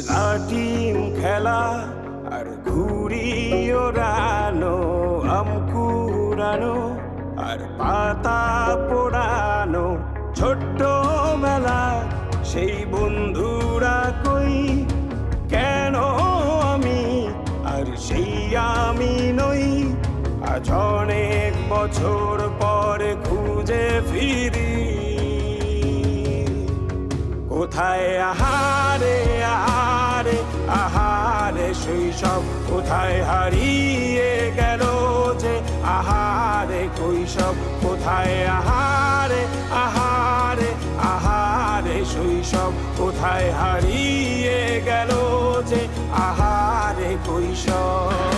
লাটিম খেলা আর ঘুড়ি ওড়ানো, আম কুড়ানো আর পাতা পোড়ানো, ছোট্টবেলা সেই বন্ধুরা কই, কেন আমি আর সেই আমি নই। আজ অনেক বছর পরে খুঁজে ফিরি, কোথায় আহারে আহারে আহারে শৈশব, কোথায় হারিয়ে গেল যে আহারে কৈশব, কোথায় আহারে আহারে আহারে শৈশব, কোথায় হারিয়ে গেল যে আহারে কৈশব।